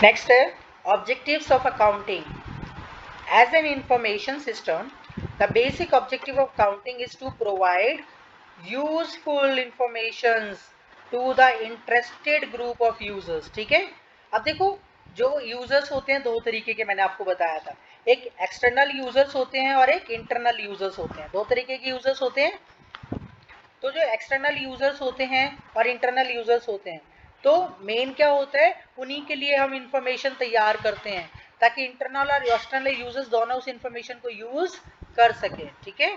Next है objectives of accounting. As an information system, the basic objective of accounting is to provide useful informations to the interested group of users. ठीक है. अब देखो जो users होते हैं दो तरीके के मैंने आपको बताया था. एक एक्सटर्नल यूजर्स होते हैं और एक इंटरनल यूजर्स होते हैं. दो तरीके के यूजर्स होते हैं. तो जो एक्सटर्नल यूजर्स होते हैं और इंटरनल यूजर्स होते हैं, तो मेन क्या होता है, उन्हीं के लिए हम इंफॉर्मेशन तैयार करते हैं ताकि इंटरनल और एक्सटर्नल यूजर्स दोनों उस इंफॉर्मेशन को यूज कर सके. ठीक है.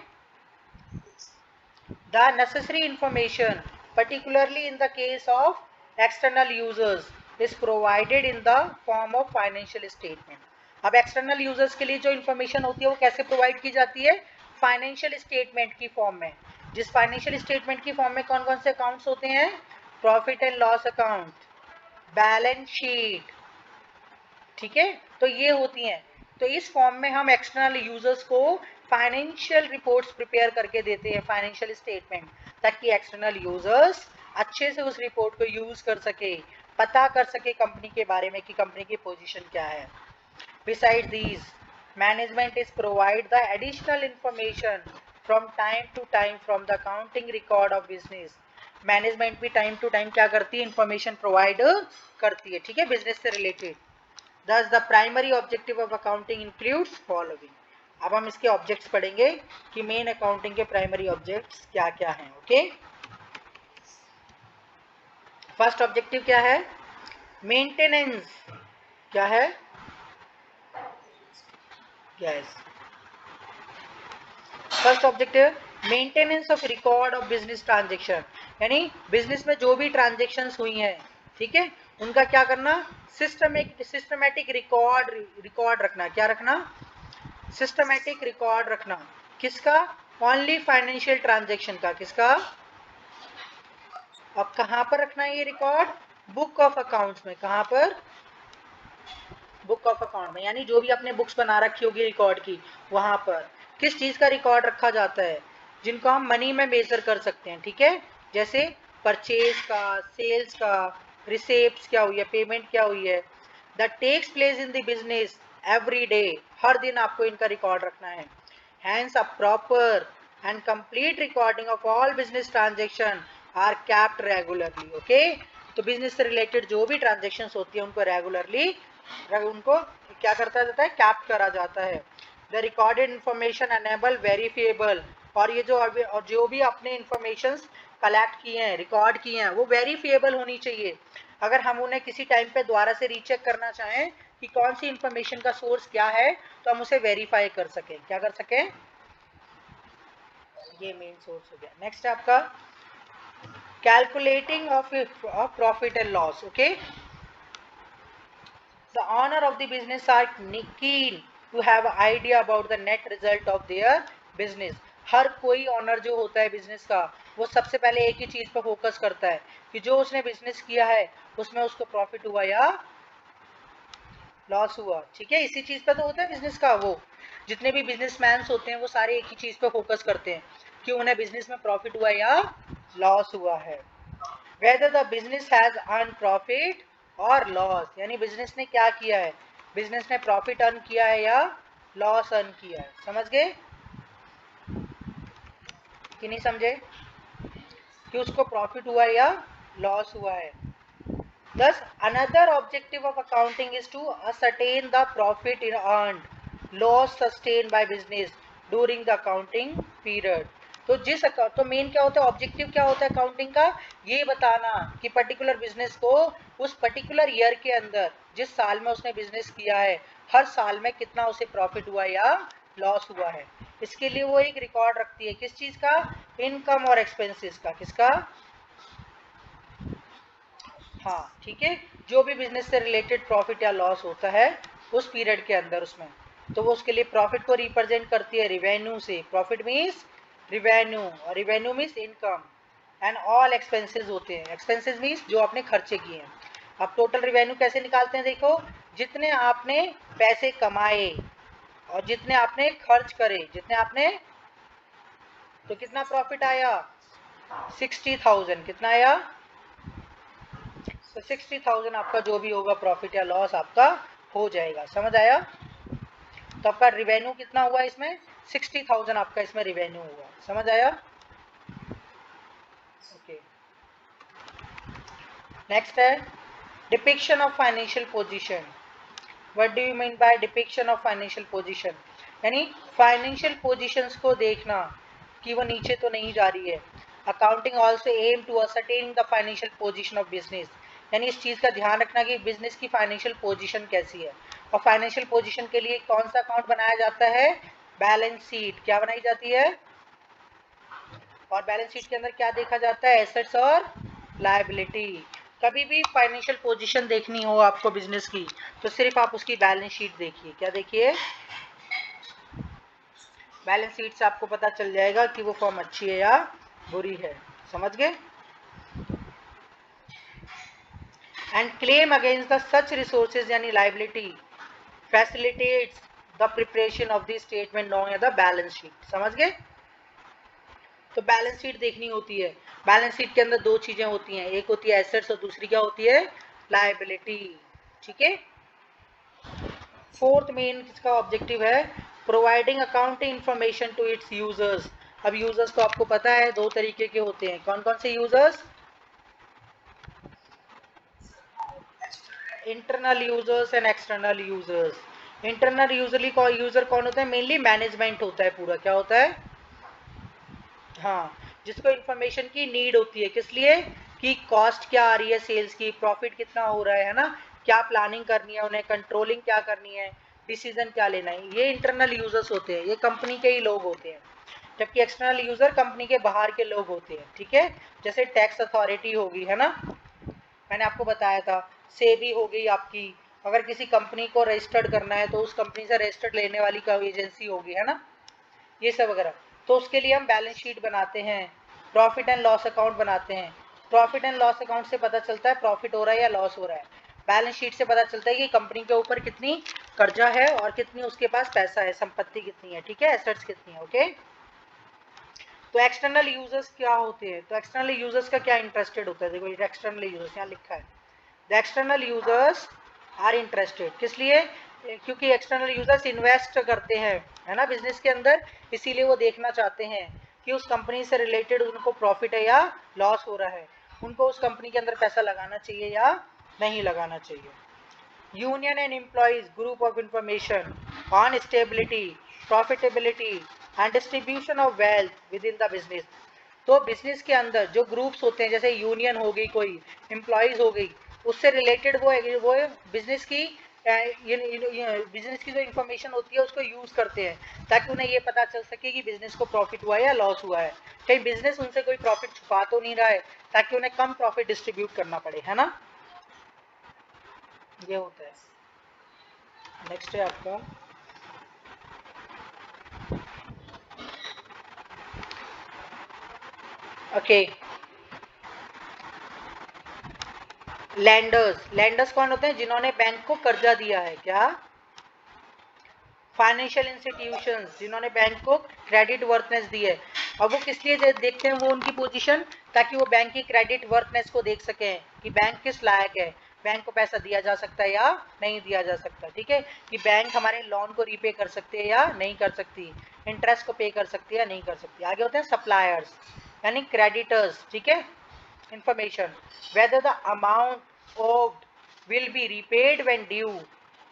The necessary information particularly in the case of external users is provided in the form of financial statement. अब एक्सटर्नल यूजर्स के लिए जो इंफॉर्मेशन होती है वो कैसे प्रोवाइड की जाती है, फाइनेंशियल स्टेटमेंट की फॉर्म में. जिस फाइनेंशियल स्टेटमेंट की फॉर्म में कौन कौन से अकाउंट्स होते हैं, profit and loss account, balance sheet. ठीक है. तो ये होती हैं. तो इस फॉर्म में हम एक्सटर्नल यूजर्स को फाइनेंशियल रिपोर्ट्स प्रिपेयर करके देते हैं, फाइनेंशियल स्टेटमेंट, ताकि एक्सटर्नल यूजर्स अच्छे से उस रिपोर्ट को यूज कर सके, पता कर सके कंपनी के बारे में कि कंपनी की पोजीशन क्या है. Besides these, management is provide the additional information from time to time from the accounting record of business. Management भी टाइम टू टाइम क्या करती है, इंफॉर्मेशन प्रोवाइड करती है. ठीक है, बिजनेस से related. Thus the primary objective of accounting includes following. अब हम इसके ऑब्जेक्ट्स पढ़ेंगे कि मेन अकाउंटिंग के प्राइमरी ऑब्जेक्ट्स क्या क्या हैं. ओके. फर्स्ट ऑब्जेक्टिव क्या है, मेंटेनेंस. क्या है, yes. First objective maintenance of record of business transaction. यानी बिजनेस में जो भी ट्रांजेक्शन्स हुई हैं, ठीक है, उनका क्या करना, सिस्टमेटिक रिकॉर्ड रखना. क्या रखना, सिस्टमेटिक रिकॉर्ड रखना. किसका, ओनली फाइनेंशियल ट्रांजेक्शन का. किसका, अब कहां पर रखना है ये रिकॉर्ड, बुक ऑफ अकाउंट्स में. कहां पर, बुक ऑफ अकाउंट में. यानी जो भी आपने बुक्स बना रखी होगी रिकॉर्ड की, वहां पर किस चीज का रिकॉर्ड रखा जाता है, जिनको हम मनी में मेजर कर सकते हैं. ठीक है, जैसे परचेज का, सेल्स का, रिसेप्ट क्या हुई है, पेमेंट क्या हुई है, that takes place in the business every day. हर दिन आपको इनका रिकॉर्ड रखना है. Hence a proper and complete recording of all business transaction are kept regularly. Okay. तो बिजनेस से रिलेटेड जो भी ट्रांजेक्शन होती है उनको रेगुलरली उनको क्या करता जाता है, कैप्ट करा जाता है. The recorded information enable verifiable. और ये जो भी आपने इंफॉर्मेशन कलेक्ट किए हैं, रिकॉर्ड किए हैं, वो वेरीफिएबल होनी चाहिए. अगर हम उन्हें किसी टाइम पे दोबारा से रीचेक करना चाहें कि कौन सी इंफॉर्मेशन का सोर्स क्या है, तो हम उसे वेरीफाई कर सकें. क्या कर सकें, ये मेन सोर्स हो गया. नेक्स्ट आपका calculating of profit and loss. Okay. The owner of the business are keen to have an idea about the net result of their business. हर कोई ऑनर जो होता है बिजनेस का, वो सबसे पहले एक ही चीज पर फोकस करता है कि जो उसने बिजनेस किया है उसमें उसको प्रॉफिट हुआ या लॉस हुआ. ठीक है, इसी चीज पे तो होता है बिजनेस का. वो जितने भी बिजनेसमैन होते हैं वो सारे एक ही चीज पे फोकस करते हैं कि उन्हें बिजनेस में प्रॉफिट हुआ या लॉस हुआ है. whether the business has earned profit और लॉस. यानी बिजनेस ने क्या किया है, बिजनेस ने प्रॉफिट अर्न किया है या लॉस अर्न किया है. समझ गए कि नहीं समझे, कि उसको प्रॉफिट हुआ या लॉस हुआ है. Thus another objective of accounting is to ascertain the profit earned, loss sustained by business during the accounting period. तो मेन क्या होता है, ऑब्जेक्टिव क्या होता है अकाउंटिंग का, ये बताना कि पर्टिकुलर बिजनेस को उस पर्टिकुलर ईयर के अंदर, जिस साल में उसने बिजनेस किया है, हर साल में कितना उसे प्रॉफिट हुआ या लॉस हुआ है. इसके लिए वो एक रिकॉर्ड रखती है. किस चीज का, इनकम और एक्सपेंसेस का. किसका, हाँ. ठीक है, जो भी बिजनेस से रिलेटेड प्रॉफिट या लॉस होता है उस पीरियड के अंदर उसमें, तो वो उसके लिए प्रॉफिट को रिप्रेजेंट करती है रिवेन्यू से. प्रॉफिट मीन्स रिवेन्यू और revenue means income. And all expenses होते हैं. एक्सपेंसेस मीन्स जो आपने खर्चे किए हैं. अब टोटल रिवेन्यू कैसे निकालते हैं, देखो, जितने आपने पैसे कमाए और जितने आपने खर्च करे, जितने आपने, तो कितना प्रॉफिट आया, 60,000. कितना आया, तो 60,000 आपका जो भी होगा प्रॉफिट या लॉस आपका हो जाएगा। समझ आया? तो आपका रिवेन्यू कितना हुआ इसमें? 60,000 आपका इसमें रिवेन्यू हुआ। समझ आया? ओके, नेक्स्ट है depiction of financial position. What do you mean by depiction of financial position? यानी फाइनेंशियल पोजीशंस को देखना कि वो नीचे तो नहीं जा रही है। Accounting also aim to ascertain the financial position of business, यानी इस चीज़ का ध्यान रखना कि बिजनेस की फाइनेंशियल पोजीशन कैसी है। और फाइनेंशियल पोजीशन के लिए कौन सा अकाउंट बनाया जाता है? Balance sheet. क्या बनाई जाती है? और बैलेंस शीट के अंदर क्या देखा जाता है? एसेट्स और लायबिलिटी। कभी भी फाइनेंशियल पोजीशन देखनी हो आपको बिजनेस की तो सिर्फ आप उसकी बैलेंस शीट देखिए। क्या देखिए? बैलेंस शीट से आपको पता चल जाएगा कि वो फर्म अच्छी है या बुरी है। समझ गए? And claim against the such resources यानी liability facilitates the preparation of the statement known as the balance sheet. समझ गए? तो बैलेंस शीट देखनी होती है। बैलेंस शीट के अंदर दो चीजें होती हैं, एक होती है एसेट्स और दूसरी क्या होती है? लायबिलिटी। ठीक है? फोर्थ मेन इसका ऑब्जेक्टिव है providing accounting information to its users. अब यूजर्स तो आपको पता है दो तरीके के होते हैं। कौन कौन से users? Internal users and external users. Internal user कौन होता है? मेनली मैनेजमेंट होता है पूरा। क्या होता है? हाँ, जिसको इंफॉर्मेशन की नीड होती है। किस लिए? कि कॉस्ट क्या आ रही है सेल्स की, प्रॉफिट कितना हो रहा है ना, क्या प्लानिंग करनी है उन्हें, कंट्रोलिंग क्या करनी है, डिसीजन क्या लेना है। ये इंटरनल यूजर्स होते हैं, ये कंपनी के ही लोग होते हैं। जबकि एक्सटर्नल यूजर कंपनी के बाहर के लोग होते हैं। ठीक है? जैसे टैक्स अथॉरिटी होगी, है ना, मैंने आपको बताया था। सेबी हो गई आपकी, अगर किसी कंपनी को रजिस्टर्ड करना है तो उस कंपनी से रजिस्टर्ड लेने वाली का एजेंसी होगी, है ना, ये सब वगैरह। तो उसके लिए हम बैलेंस शीट बनाते हैं, प्रॉफिट एंड लॉस अकाउंट बनाते हैं। प्रॉफिट एंड लॉस अकाउंट से पता चलता है प्रॉफिट हो रहा है या लॉस हो रहा है। बैलेंस शीट से पता चलता है कि कंपनी के ऊपर कितनी कर्जा है और कितनी उसके पास पैसा है, संपत्ति कितनी है। ठीक है? एसेट्स कितनी है। ओके, तो एक्सटर्नल यूजर्स क्या होते हैं? तो एक्सटर्नल यूजर्स का क्या इंटरेस्टेड होता है? देखो एक्सटर्नल यूजर्स यहाँ लिखा है, the external users are interested. किस लिए? क्योंकि एक्सटर्नल यूजर्स इन्वेस्ट करते हैं, है ना, बिजनेस के अंदर, इसीलिए वो देखना चाहते हैं कि उस कंपनी से रिलेटेड उनको प्रॉफिट है या लॉस हो रहा है, उनको उस कंपनी के अंदर पैसा लगाना चाहिए या नहीं लगाना चाहिए। Union and employees group of information on stability, profitability and distribution of wealth with in the business. तो बिजनेस के अंदर जो ग्रुप्स होते हैं, जैसे यूनियन हो गई, कोई एम्प्लॉयज हो गई, उससे रिलेटेड वो बिजनेस की बिजनेस की जो इंफॉर्मेशन होती है उसको यूज करते हैं ताकि उन्हें ये पता चल सके कि बिजनेस को प्रॉफिट हुआ है या लॉस हुआ है। कहीं बिजनेस उनसे कोई प्रॉफिट छुपा तो नहीं रहा है ताकि उन्हें कम प्रॉफिट डिस्ट्रीब्यूट करना पड़े, है ना। ये होता है। नेक्स्ट है आपका ओके लैंडर्स। लैंडर्स कौन होते हैं? जिन्होंने बैंक को कर्जा दिया है। क्या? फाइनेंशियल इंस्टीट्यूशंस, जिन्होंने बैंक को क्रेडिट वर्थनेस दी है। और वो किस लिए देखते हैं वो उनकी पोजीशन? ताकि वो बैंक की क्रेडिट वर्थनेस को देख सकें कि बैंक किस लायक है, बैंक को पैसा दिया जा सकता है या नहीं दिया जा सकता। ठीक है? कि बैंक हमारे लोन को रीपे कर सकती है या नहीं कर सकती, इंटरेस्ट को पे कर सकती है या नहीं कर सकती। आगे होते हैं सप्लायर्स यानी क्रेडिटर्स। ठीक है? information whether the amount owed will be repaid when due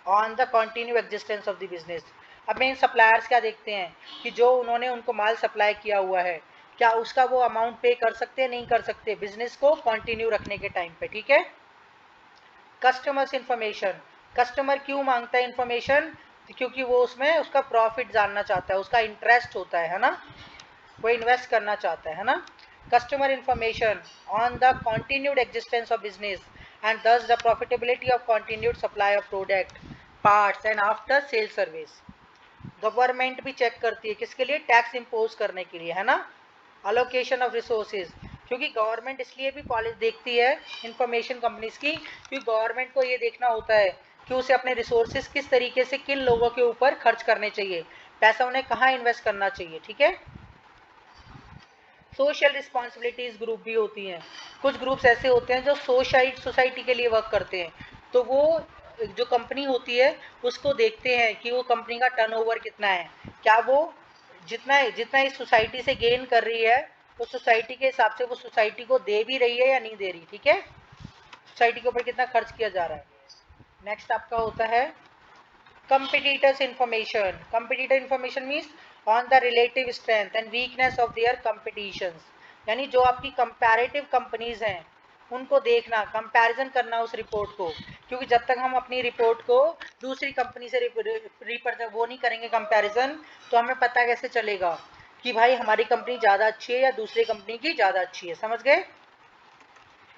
on the continued existence of the business। अब मेन सप्लायर्स क्या देखते हैं कि जो उन्होंने उनको माल सप्लाई किया हुआ है क्या उसका वो अमाउंट पे कर सकते हैं, नहीं कर सकते, बिजनेस को कंटिन्यू रखने के टाइम पे। ठीक है? कस्टमर्स इंफॉर्मेशन, कस्टमर क्यों मांगता है इंफॉर्मेशन? क्योंकि वो उसमें उसका प्रॉफिट जानना चाहता है, उसका इंटरेस्ट होता है ना, वो इन्वेस्ट करना चाहता है ना। Customer information on the continued existence of business and thus the profitability of continued supply of product parts and after sale service. Government भी चेक करती है किसके लिए? टैक्स इम्पोज करने के लिए, है ना। अलोकेशन ऑफ रिसोर्सेज, क्योंकि गवर्नमेंट इसलिए भी पॉलिसी देखती है इंफॉर्मेशन कंपनीज की, क्योंकि गवर्नमेंट को ये देखना होता है कि उसे अपने रिसोर्सेज किस तरीके से किन लोगों के ऊपर खर्च करने चाहिए, पैसा उन्हें कहाँ इन्वेस्ट करना चाहिए। ठीक है? सोशल रिस्पॉन्सिबिलिटीज ग्रुप भी होती हैं। कुछ ग्रुप्स ऐसे होते हैं जो सोसाइटी के लिए वर्क करते हैं, तो वो जो कंपनी होती है उसको देखते हैं कि वो कंपनी का टर्नओवर कितना है, क्या वो जितना जितना इस सोसाइटी से गेन कर रही है तो सोसाइटी के हिसाब से वो सोसाइटी को दे भी रही है या नहीं दे रही। ठीक है, सोसाइटी के ऊपर कितना खर्च किया जा रहा है। नेक्स्ट आपका होता है competitors information. Competitor information means on the relative strength and weakness of their competitions. यानी जो आपकी कंपैरेटिव कंपनीज हैं उनको देखना, कंपैरिजन करना उस रिपोर्ट को, क्योंकि जब तक हम अपनी रिपोर्ट को दूसरी कंपनी से वो नहीं करेंगे कंपैरिजन, तो हमें पता कैसे चलेगा कि भाई हमारी कंपनी ज़्यादा अच्छी है या दूसरी कंपनी की ज़्यादा अच्छी है। समझ गए?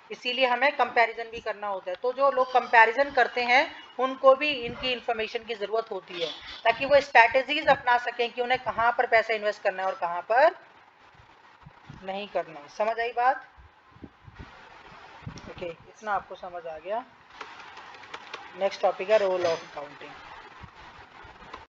इसीलिए हमें कंपैरिजन भी करना होता है। तो जो लोग कंपैरिजन करते हैं उनको भी इनकी इंफॉर्मेशन की ज़रूरत होती है, ताकि वो स्ट्रैटेजीज अपना सकें कि उन्हें कहाँ पर पैसा इन्वेस्ट करना है और कहाँ पर नहीं करना है। समझ आई बात? ओके, इतना आपको समझ आ गया। नेक्स्ट टॉपिक है रोल ऑफ अकाउंटिंग।